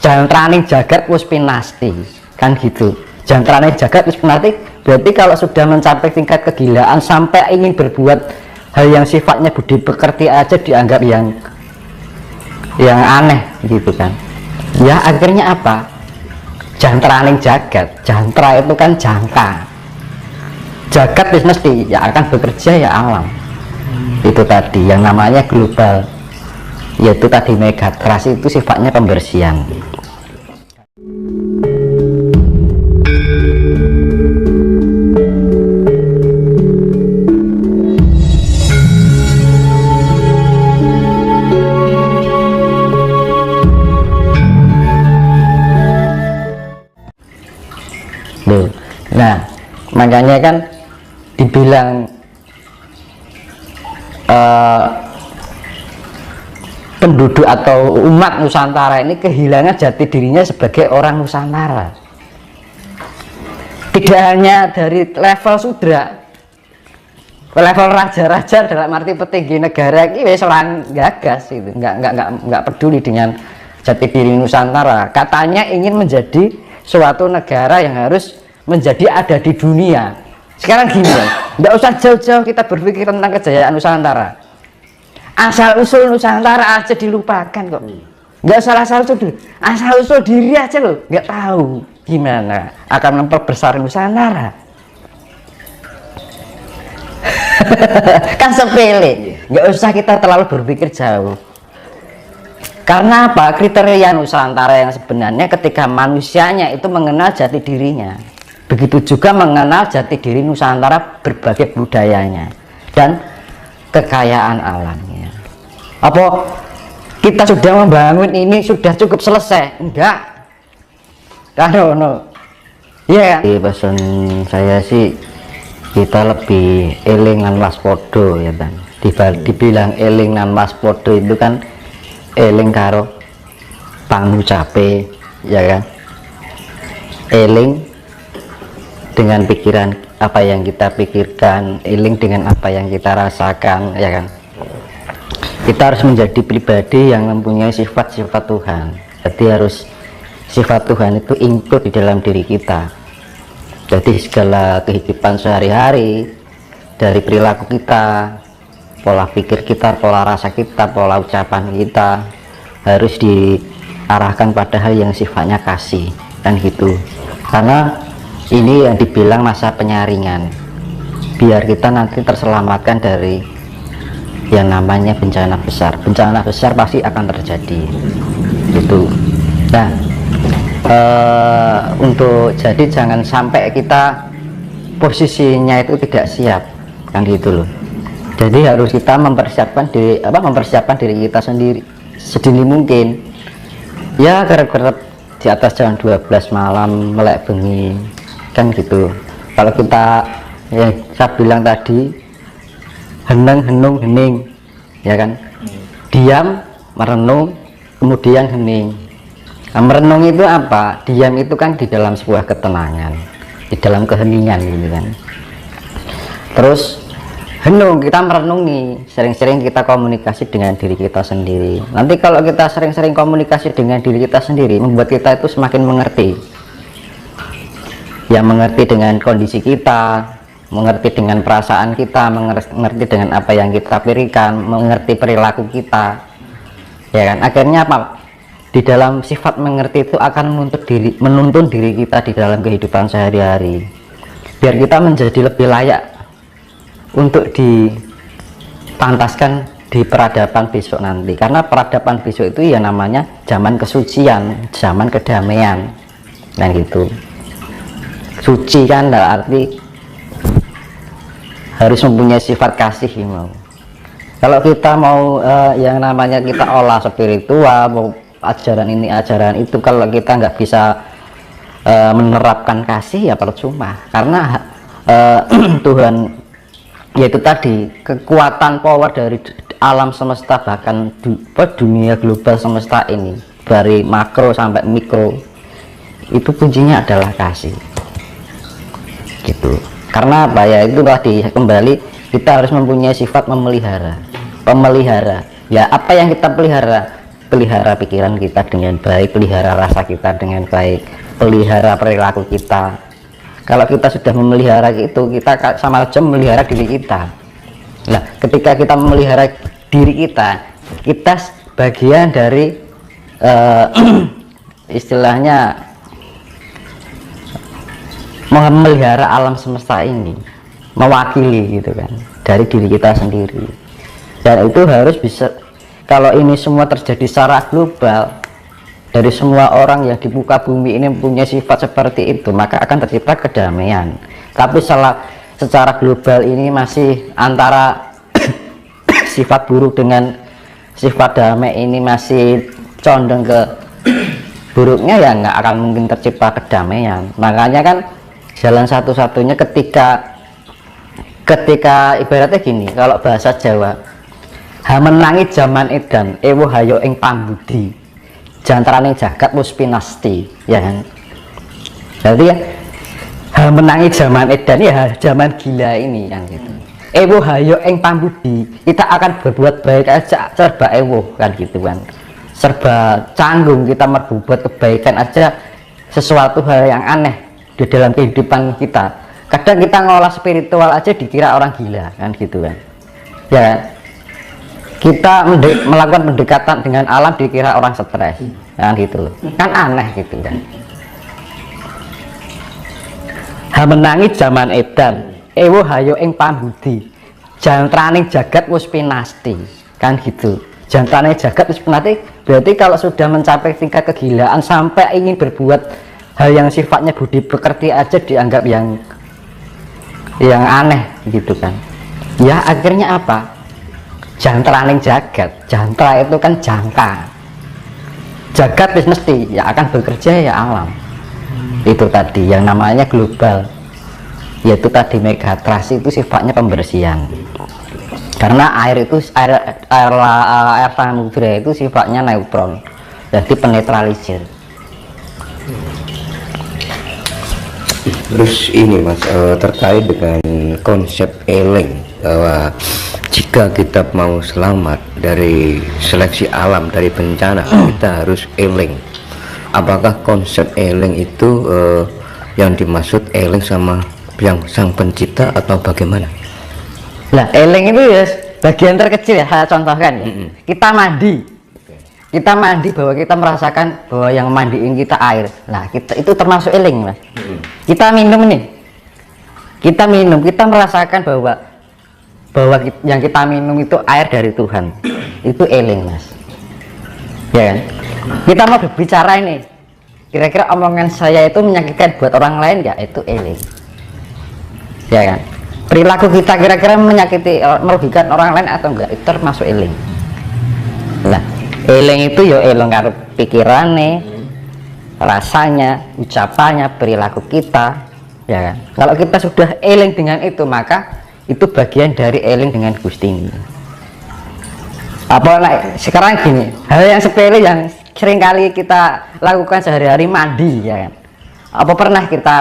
jantraning jagat wis pinasti kan gitu. Jantraning jagat wis pinasti berarti kalau sudah mencapai tingkat kegilaan sampai ingin berbuat hal yang sifatnya budi pekerti aja dianggap yang aneh gitu kan. Ya akhirnya apa? Jantraning jagat, jantra itu kan jangka, jagat itu mesti ya akan bekerja ya alam. Itu tadi yang namanya global, yaitu tadi megatrust itu sifatnya pembersihan. Nah makanya kan dibilang penduduk atau umat Nusantara ini kehilangan jati dirinya sebagai orang Nusantara. Tidak hanya dari level sudra, level raja-raja dalam arti petinggi negara ini wis orang gagas itu, nggak peduli dengan jati diri Nusantara. Katanya ingin menjadi suatu negara yang harus menjadi ada di dunia. Sekarang gini, nggak usah jauh-jauh kita berpikir tentang kejayaan Nusantara. Asal usul Nusantara aja dilupakan kok. Nggak usah asal usul diri aja loh, nggak tahu gimana akan memperbesar Nusantara. Kan sepele, nggak usah kita terlalu berpikir jauh. Karena apa? Kriteria Nusantara yang sebenarnya ketika manusianya itu mengenal jati dirinya, begitu juga mengenal jati diri Nusantara berbagai budayanya dan kekayaan alamnya. Apa kita sudah membangun ini sudah cukup selesai? Enggak. Karena ya di pesan saya sih kita lebih eling lan waspada ya kan. Dibilang eling lan waspada itu kan eling karo pangucape ya kan. Eling dengan pikiran apa yang kita pikirkan, eling dengan apa yang kita rasakan ya kan. Kita harus menjadi pribadi yang mempunyai sifat-sifat Tuhan. Jadi harus sifat Tuhan itu include di dalam diri kita. Jadi segala kehidupan sehari-hari, dari perilaku kita, pola pikir kita, pola rasa kita, pola ucapan kita harus diarahkan pada hal yang sifatnya kasih kan gitu. Karena ini yang dibilang masa penyaringan, biar kita nanti terselamatkan dari yang namanya bencana besar. Bencana besar pasti akan terjadi gitu. Nah untuk jadi jangan sampai kita posisinya itu tidak siap kan gitu loh. Jadi harus kita mempersiapkan diri kita sendiri sedini mungkin ya, kerap-kerap di atas jam 12 malam melek bengi kan gitu. Kalau kita ya saya bilang tadi hening ya kan, diam merenung kemudian hening. Nah, merenung itu apa? Diam itu kan di dalam sebuah ketenangan, di dalam keheningan gitu kan. Terus henung, kita merenungi, sering-sering kita komunikasi dengan diri kita sendiri. Nanti kalau kita sering-sering komunikasi dengan diri kita sendiri, membuat kita itu semakin mengerti, ya mengerti dengan kondisi kita, mengerti dengan perasaan kita, mengerti dengan apa yang kita pikirkan, mengerti perilaku kita ya kan. Akhirnya apa? Di dalam sifat mengerti itu akan menuntun diri kita di dalam kehidupan sehari-hari, biar kita menjadi lebih layak untuk dipantaskan di peradaban besok nanti. Karena peradaban besok itu ya namanya zaman kesucian, zaman kedamaian dan gitu. Suci kan arti harus mempunyai sifat kasih mau. Kalau kita mau yang namanya kita olah spiritual, mau ajaran ini ajaran itu, kalau kita nggak bisa menerapkan kasih ya percuma. Karena Tuhan yaitu tadi kekuatan power dari alam semesta, bahkan dunia global semesta ini dari makro sampai mikro itu kuncinya adalah kasih gitu. Karena apa ya, itu tadi kembali kita harus mempunyai sifat memelihara. Ya apa yang kita pelihara? pelihara pikiran kita dengan baik, pelihara rasa kita dengan baik, pelihara perilaku kita. Kalau kita sudah memelihara itu, kita sama aja memelihara diri kita. Nah, ketika kita memelihara diri kita bagian dari istilahnya memelihara alam semesta ini, mewakili gitu kan, dari diri kita sendiri. Dan itu harus bisa, kalau ini semua terjadi secara global, dari semua orang yang di muka bumi ini mempunyai sifat seperti itu, maka akan tercipta kedamaian. Tapi secara global ini masih antara sifat buruk dengan sifat damai ini masih condong ke buruknya, ya nggak akan mungkin tercipta kedamaian. Makanya kan jalan satu-satunya ketika ibaratnya gini, kalau bahasa Jawa, menangi zaman edan ewo hayo ing pambudi jantarane jagat wis pinasti, ya kan. Jadi ya menangi zaman edan, ya zaman gila ini yang gitu. Ewo hayo ing pambudi, kita akan berbuat baik aja serba ewo kan gitu kan, serba canggung kita berbuat kebaikan aja, sesuatu hal yang aneh di dalam kehidupan kita. Kadang kita ngolah spiritual aja dikira orang gila kan gitu kan, ya kan? Kita melakukan pendekatan dengan alam dikira orang stres kan gitu loh, kan aneh gitu kan. Menangi zaman edan ewo hayo ing pambudi jantraning jagat wis pinasti kan gitu. Jantraning jagat wis pinasti berarti kalau sudah mencapai tingkat kegilaan sampai ingin berbuat hal yang sifatnya budi pekerti aja dianggap yang aneh gitu kan. Ya akhirnya apa? Jantraning jagat, jantra itu kan jangka, jagat wis mesti ya akan bekerja ya alam. Itu tadi yang namanya global, yaitu tadi megatrust itu sifatnya pembersihan, karena air samudra itu sifatnya neutron, jadi penetralisir. Terus ini Mas, terkait dengan konsep eling, bahwa jika kita mau selamat dari seleksi alam, dari bencana, kita harus eling. Apakah konsep eling itu yang dimaksud eling sama yang sang pencipta atau bagaimana? Nah, eling itu ya bagian terkecil ya, saya contohkan ya. Kita mandi bahwa kita merasakan bahwa yang mandiin kita air. Nah, itu termasuk eling, Mas. Kita minum nih, kita merasakan bahwa yang kita minum itu air dari Tuhan, itu eling, Mas, ya kan. Kita mau berbicara ini, kira-kira omongan saya itu menyakitkan buat orang lain ya, itu eling, ya kan. Perilaku kita kira-kira menyakiti, merugikan orang lain atau enggak, itu termasuk eling. Nah, eling itu ya eling karo pikirannya, rasanya, ucapannya, perilaku kita, ya kan. Kalau kita sudah eling dengan itu, maka itu bagian dari eling dengan Gusti ini. Sekarang gini, hal yang sepele yang sering kali kita lakukan sehari-hari, mandi, ya kan. Apa pernah kita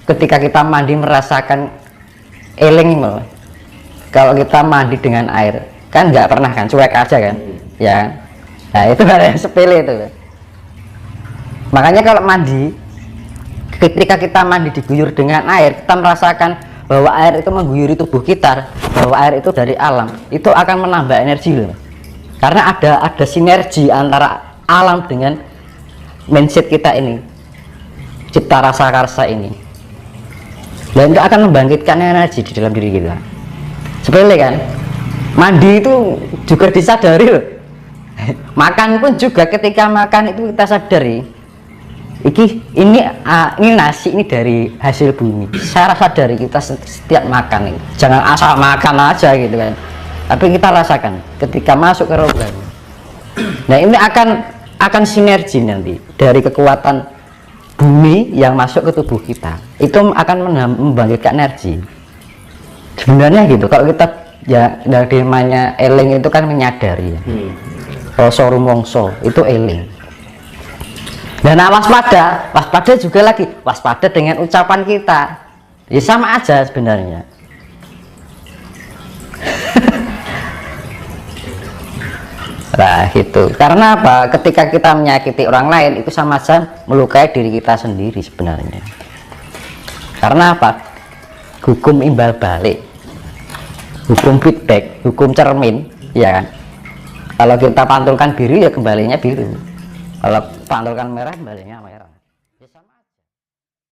ketika kita mandi merasakan eling? Kalau kita mandi dengan air kan nggak pernah kan, cuek aja kan, ya kan? Nah, itu hal yang sepele itu. Makanya kalau mandi, ketika kita mandi diguyur dengan air, kita merasakan bahwa air itu mengguyuri tubuh kita, bahwa air itu dari alam, itu akan menambah energi loh. Karena ada sinergi antara alam dengan mindset kita ini, cipta rasa karsa ini, dan itu akan membangkitkan energi di dalam diri kita. Sepele kan? Mandi itu juga disadari loh. Makan pun juga, ketika makan itu kita sadari, ini nasi ini dari hasil bumi. Saya sadari kita setiap makan ini, jangan asal makan aja gitu kan, tapi kita rasakan ketika masuk ke rohani. Nah, ini akan sinergi nanti dari kekuatan bumi yang masuk ke tubuh kita, itu akan membangkitkan energi. Sebenarnya gitu, kalau kita ya dari namanya eling itu kan menyadari ya. Rasa rumongso itu eling. Dan waspada juga lagi, waspada dengan ucapan kita, ya sama aja sebenarnya. Nah itu karena apa, ketika kita menyakiti orang lain itu sama saja melukai diri kita sendiri sebenarnya. Karena apa, hukum imbal balik, hukum feedback, hukum cermin, ya kan. Kalau kita pantulkan biru ya kembalinya biru, kalau pantulkan merah kembalinya merah.